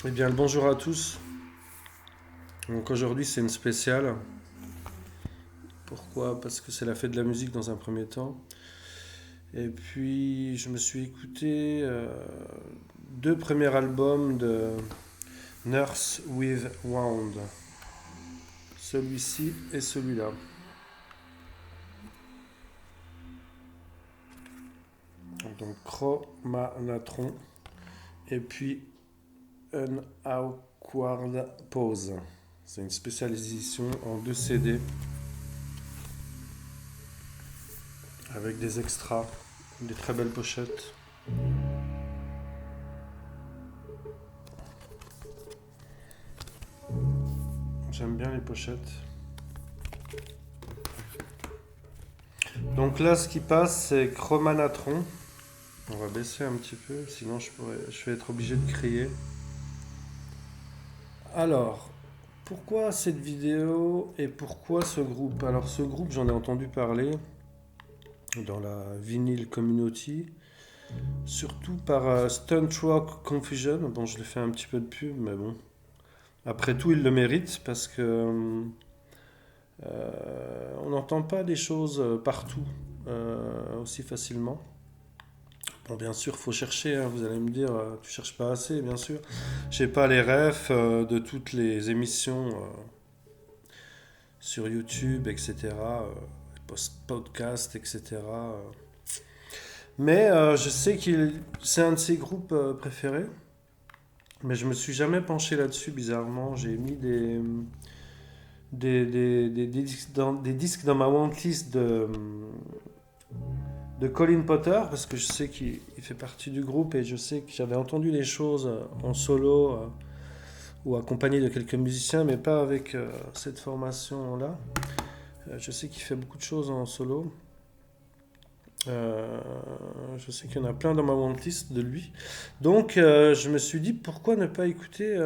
Eh bien, le bonjour à tous. Donc aujourd'hui, c'est une spéciale. Pourquoi? Parce que c'est la fête de la musique dans un premier temps. Et puis, je me suis écouté deux premiers albums de Nurse with Wound. Celui-ci et celui-là. Donc, Chromanatron. Et puis, An Awkward Pause. C'est une spécialisation en deux CD avec des extras, des très belles pochettes. J'aime bien les pochettes. Donc là, ce qui passe, c'est Chromanatron. On va baisser un petit peu, sinon je vais être obligé de crier. Alors, pourquoi cette vidéo et pourquoi ce groupe? Alors, ce groupe, j'en ai entendu parler dans la Vinyl Community, surtout par Stunt Rock Confusion. Bon, je lui fais un petit peu de pub, mais bon. Après tout, il le mérite parce que on n'entend pas des choses partout aussi facilement. Bon, bien sûr, faut chercher, hein, vous allez me dire, tu cherches pas assez, bien sûr. J'ai pas les refs de toutes les émissions sur YouTube, etc., podcasts, etc. Mais je sais qu'il c'est un de ses groupes préférés, mais je me suis jamais penché là-dessus, bizarrement. J'ai mis des disques dans ma wantlist de Colin Potter, parce que je sais qu'il fait partie du groupe et je sais que j'avais entendu des choses en solo ou accompagné de quelques musiciens, mais pas avec cette formation-là. Je sais qu'il fait beaucoup de choses en solo. Euh, je sais qu'il y en a plein dans ma wantlist de lui. Donc je me suis dit pourquoi ne pas écouter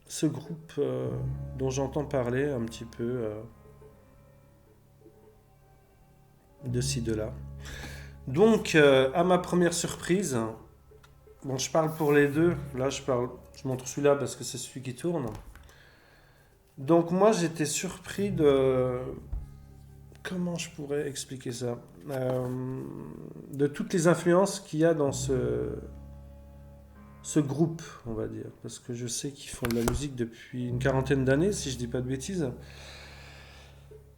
ce groupe dont j'entends parler un petit peu de ci, de là. Donc à ma première surprise, bon, je parle pour les deux. Là, je montre celui-là parce que c'est celui qui tourne. Donc moi, j'étais surpris de... Comment je pourrais expliquer ça? De toutes les influences qu'il y a dans ce groupe, on va dire. Parce que je sais qu'ils font de la musique depuis une quarantaine d'années, si je dis pas de bêtises.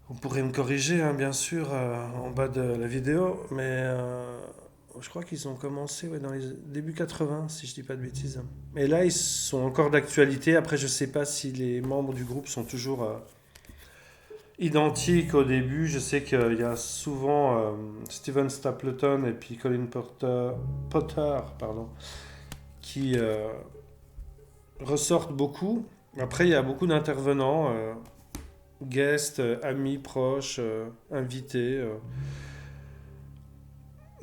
On pourrait me corriger, hein, bien sûr, en bas de la vidéo, mais je crois qu'ils ont commencé ouais, dans les débuts 80, si je dis pas de bêtises. Et là, ils sont encore d'actualité. Après, je sais pas si les membres du groupe sont toujours identiques au début. Je sais qu'il y a souvent Steven Stapleton et puis Colin Potter pardon, qui ressortent beaucoup. Après, il y a beaucoup d'intervenants, guests, amis, proches, invités.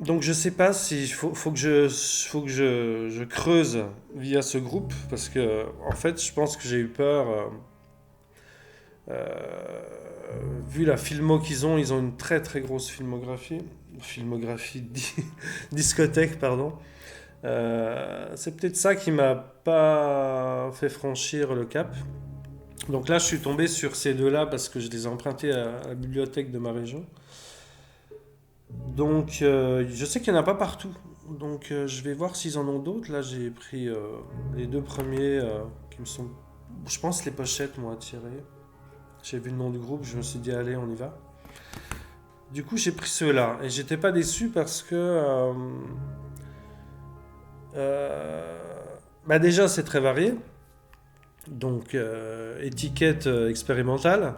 Donc je sais pas s'il faut que je creuse via ce groupe parce que en fait je pense que j'ai eu peur vu la filmo qu'ils ont, ils ont une très très grosse filmographie discothèque pardon. C'est peut-être ça qui m'a pas fait franchir le cap. Donc là je suis tombé sur ces deux-là parce que je les ai empruntés à la bibliothèque de ma région. Donc, je sais qu'il n'y en a pas partout. Donc, je vais voir s'ils en ont d'autres. Là, j'ai pris les deux premiers qui me sont, je pense, les pochettes m'ont attiré. J'ai vu le nom du groupe, je me suis dit, allez, on y va. Du coup, j'ai pris ceux-là. Et j'étais pas déçu parce que, euh, bah déjà, c'est très varié. Donc, étiquette expérimentale.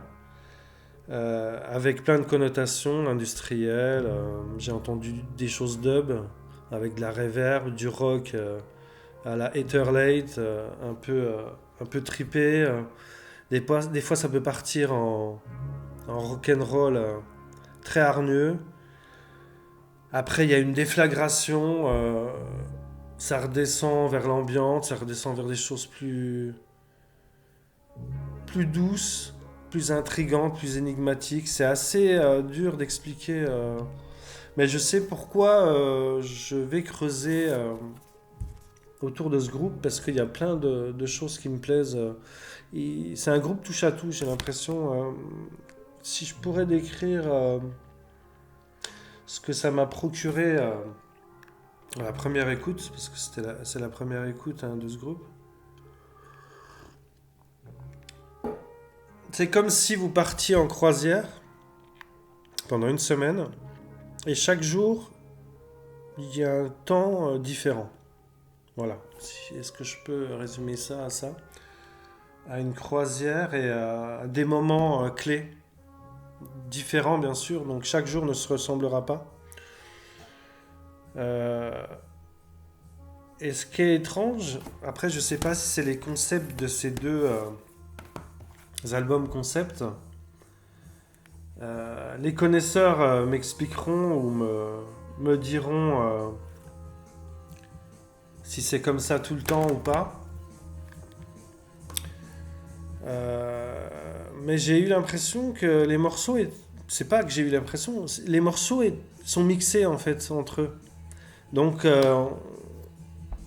Avec plein de connotations industrielles. J'ai entendu des choses dub avec de la reverb, du rock à la Etherlate, un peu trippé. Des fois, ça peut partir en rock'n'roll très hargneux. Après, il y a une déflagration. Ça redescend vers l'ambiance, ça redescend vers des choses plus douces, plus intrigantes, plus énigmatiques. C'est assez dur d'expliquer. Mais je sais pourquoi je vais creuser autour de ce groupe parce qu'il y a plein de choses qui me plaisent. C'est un groupe touche à tout, j'ai l'impression. Si je pourrais décrire ce que ça m'a procuré à la première écoute, parce que c'est la première écoute de ce groupe, c'est comme si vous partiez en croisière pendant une semaine et chaque jour il y a un temps différent. Voilà. Est-ce que je peux résumer ça à ça? À une croisière et à des moments clés, différents bien sûr, donc chaque jour ne se ressemblera pas. Euh, et ce qui est étrange, après je sais pas si c'est les concepts de ces deux albums concept. Les connaisseurs m'expliqueront ou me diront si c'est comme ça tout le temps ou pas. Mais j'ai eu l'impression que les morceaux, c'est pas que j'ai eu l'impression, les morceaux sont mixés en fait entre eux. Donc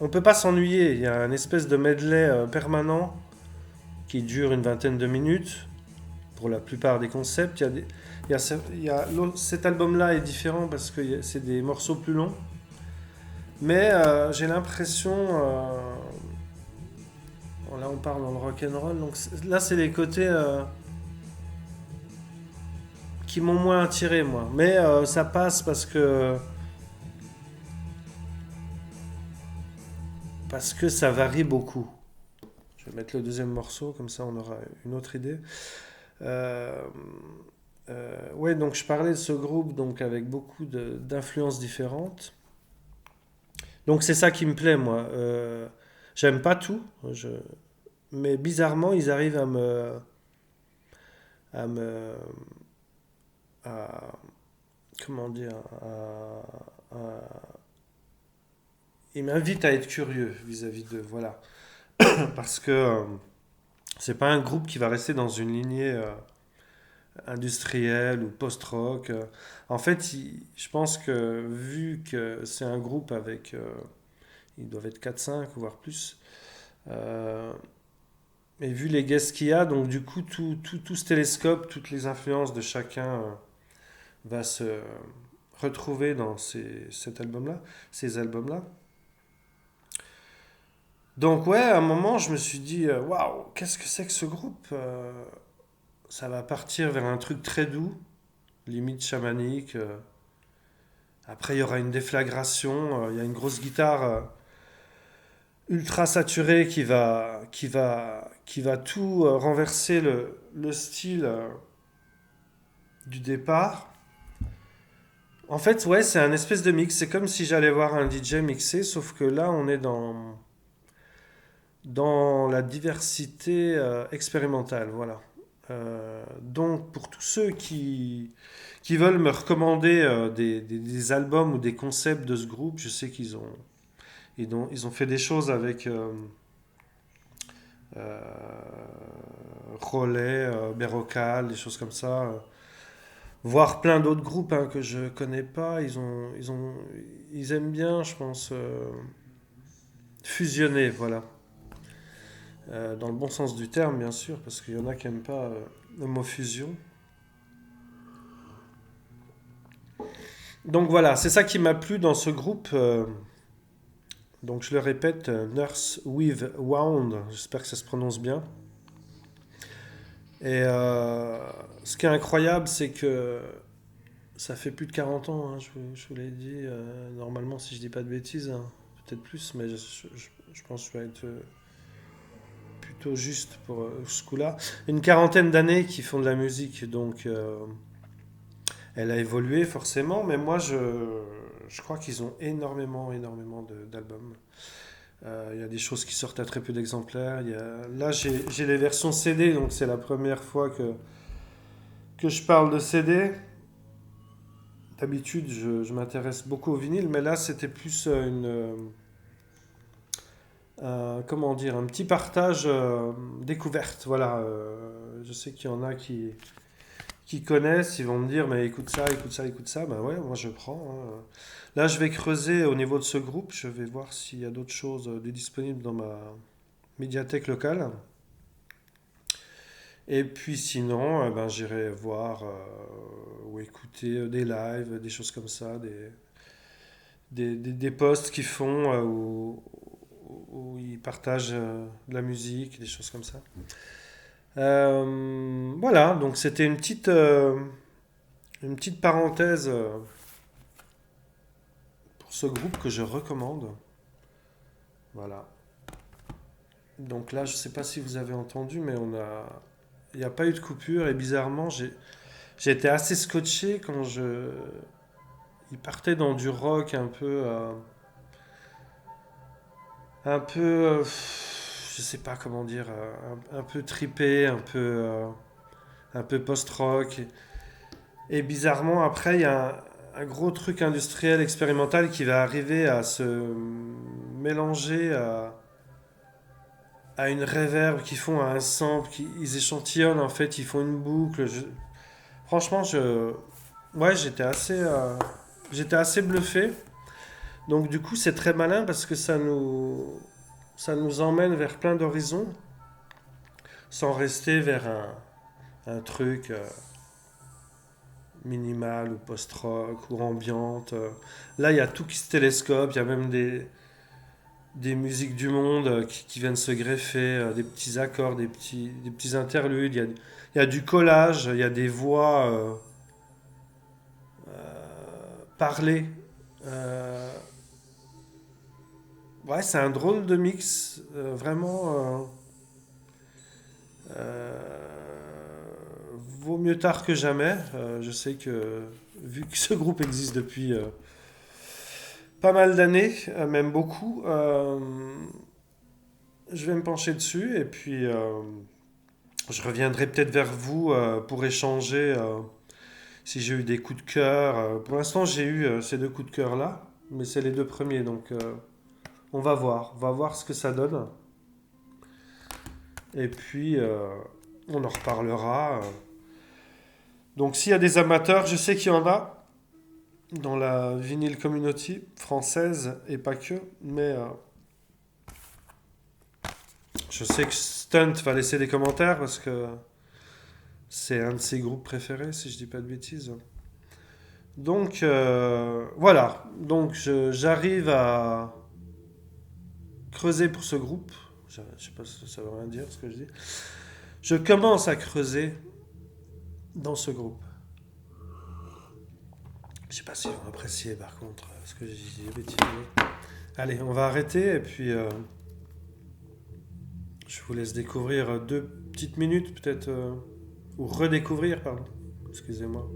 on peut pas s'ennuyer. Il y a une espèce de medley permanent qui dure une vingtaine de minutes pour la plupart des concepts. Cet album-là est différent parce que c'est des morceaux plus longs. Mais j'ai l'impression, là on parle dans le rock and roll, donc là c'est les côtés qui m'ont moins attiré moi. Mais ça passe parce que ça varie beaucoup. Je vais mettre le deuxième morceau, comme ça on aura une autre idée. Euh, ouais, donc je parlais de ce groupe donc avec beaucoup d'influences différentes. Donc c'est ça qui me plaît moi. J'aime pas tout, mais bizarrement ils arrivent à me, à, comment dire, ils m'invitent à être curieux vis-à-vis de voilà, parce que c'est pas un groupe qui va rester dans une lignée industrielle ou post-rock. En fait, je pense que vu que c'est un groupe avec, ils doivent être 4-5 voire plus. Euh, et vu les guests qu'il y a, donc du coup, tout ce télescope, toutes les influences de chacun va se retrouver dans cet album-là, ces albums-là. Donc ouais, à un moment, je me suis dit, waouh, qu'est-ce que c'est que ce groupe? Ça va partir vers un truc très doux, limite chamanique. Après, il y aura une déflagration, il y a une grosse guitare ultra saturée qui va tout renverser le style du départ. En fait, ouais, c'est un espèce de mix. C'est comme si j'allais voir un DJ mixer, sauf que là, on est dans la diversité expérimentale. Voilà. Donc, pour tous ceux qui veulent me recommander des albums ou des concepts de ce groupe, je sais ils ont fait des choses avec euh, Rollet, Berrocal, des choses comme ça. Voire plein d'autres groupes que je connais pas. Ils aiment bien, je pense, fusionner, voilà. Dans le bon sens du terme, bien sûr, parce qu'il y en a qui n'aiment pas le mot fusion. Donc voilà, c'est ça qui m'a plu dans ce groupe. Donc je le répète, Nurse with Wound, j'espère que ça se prononce bien. Et ce qui est incroyable, c'est que ça fait plus de 40 ans, je vous l'ai dit. Normalement, si je dis pas de bêtises, peut-être plus, mais je pense que je vais être plutôt juste pour ce coup-là. Une quarantaine d'années qui font de la musique, donc elle a évolué forcément, mais moi je crois qu'ils ont énormément d'albums. Il y a des choses qui sortent à très peu d'exemplaires. Là, j'ai les versions CD, donc c'est la première fois que je parle de CD. D'habitude, je m'intéresse beaucoup au vinyle, mais là, c'était plus comment dire, un petit partage découverte. Voilà, je sais qu'il y en a qui connaissent, ils vont me dire, mais écoute ça, écoute ça, écoute ça. Ben ouais, moi je prends, hein. Là, je vais creuser au niveau de ce groupe. Je vais voir s'il y a d'autres choses de disponibles dans ma médiathèque locale. Et puis sinon, ben, j'irai voir ou écouter des lives, des choses comme ça, des posts qu'ils font où ils partagent de la musique, des choses comme ça. Voilà, donc c'était une petite parenthèse pour ce groupe que je recommande. Voilà. Donc là, je ne sais pas si vous avez entendu, mais il n'y a pas eu de coupure et bizarrement, j'ai été assez scotché quand il partait dans du rock un peu, je sais pas comment dire, un peu tripé, un peu post-rock. Et bizarrement, après, il y a un gros truc industriel expérimental qui va arriver à se mélanger à une reverb qu'ils font, à un sample, ils échantillonnent en fait, ils font une boucle. Franchement, ouais, j'étais assez bluffé. Donc du coup, c'est très malin parce que ça nous emmène vers plein d'horizons sans rester vers un truc minimal ou post-rock ou ambiante. Là, il y a tout qui se télescope, il y a même des musiques du monde qui viennent se greffer, des petits accords, des petits interludes, il y a du collage, il y a des voix parlées. Euh, ouais, c'est un drôle de mix, vraiment. Vaut mieux tard que jamais. Je sais que, vu que ce groupe existe depuis pas mal d'années, même beaucoup, je vais me pencher dessus et puis je reviendrai peut-être vers vous pour échanger si j'ai eu des coups de cœur. Pour l'instant, j'ai eu ces deux coups de cœur là, mais c'est les deux premiers, donc on va voir ce que ça donne. Et puis on en reparlera. Donc s'il y a des amateurs, je sais qu'il y en a dans la vinyl community française et pas que, mais je sais que Stunt va laisser des commentaires parce que c'est un de ses groupes préférés, si je dis pas de bêtises. Donc voilà, donc j'arrive à creuser pour ce groupe. Je sais pas si ça veut rien dire ce que je dis. Je commence à creuser dans ce groupe. Je sais pas s'ils vont apprécier par contre ce que j'ai dit. Allez, on va arrêter et puis je vous laisse découvrir deux petites minutes peut-être, ou redécouvrir, pardon. Excusez-moi.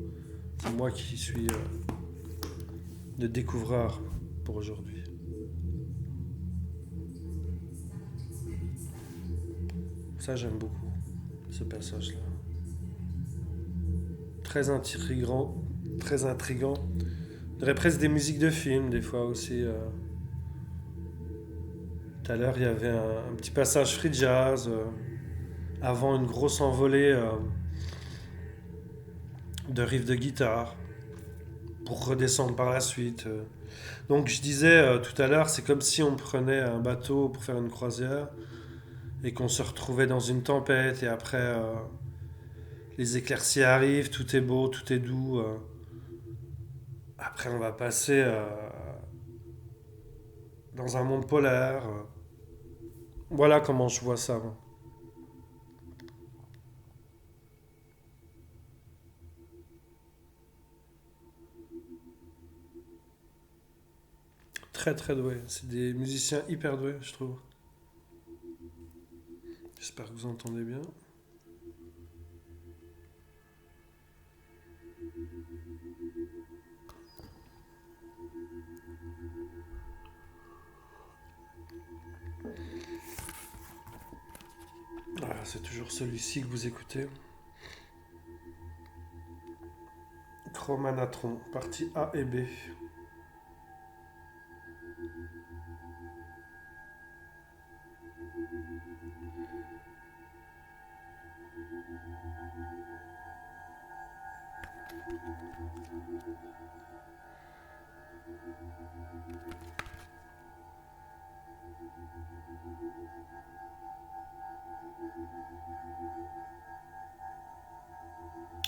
C'est moi qui suis le découvreur pour aujourd'hui. Ça, j'aime beaucoup, ce passage-là. Très intrigant, très intrigant. Je dirais presque des musiques de films, des fois aussi. Tout à l'heure, il y avait un petit passage free jazz, avant une grosse envolée de riffs de guitare, pour redescendre par la suite. Donc je disais tout à l'heure, c'est comme si on prenait un bateau pour faire une croisière et qu'on se retrouvait dans une tempête et après les éclaircies arrivent, tout est beau, tout est doux. Après on va passer dans un monde polaire. Voilà comment je vois ça, moi. Très très doué. C'est des musiciens hyper doués, je trouve. J'espère que vous entendez bien. Voilà, c'est toujours celui-ci que vous écoutez. Chromanatron, partie A et B.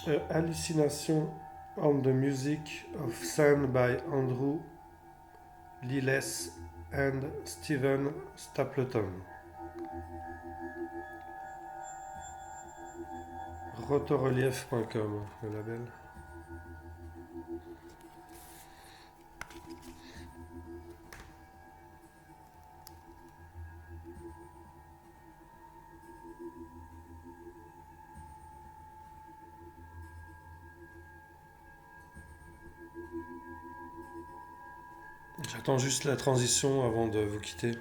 Hallucination on the Music of Sound by Andrew Liles and Steven Stapleton. Rotorelief.com, le label. J'attends juste la transition avant de vous quitter.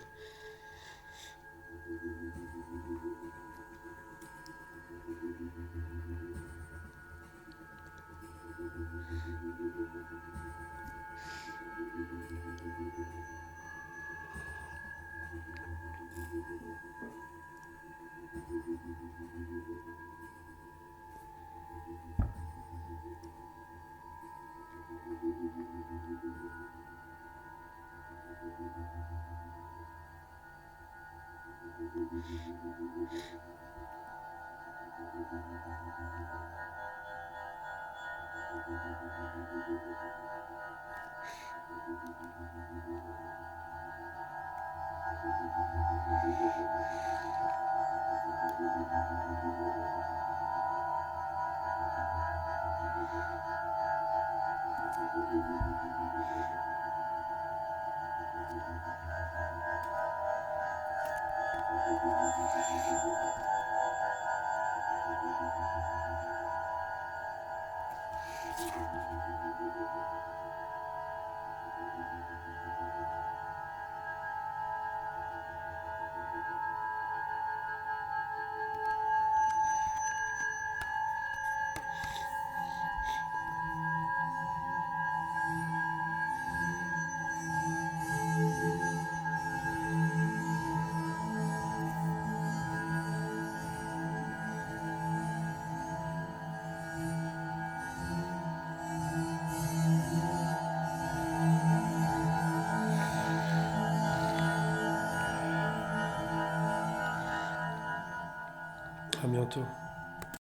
À bientôt.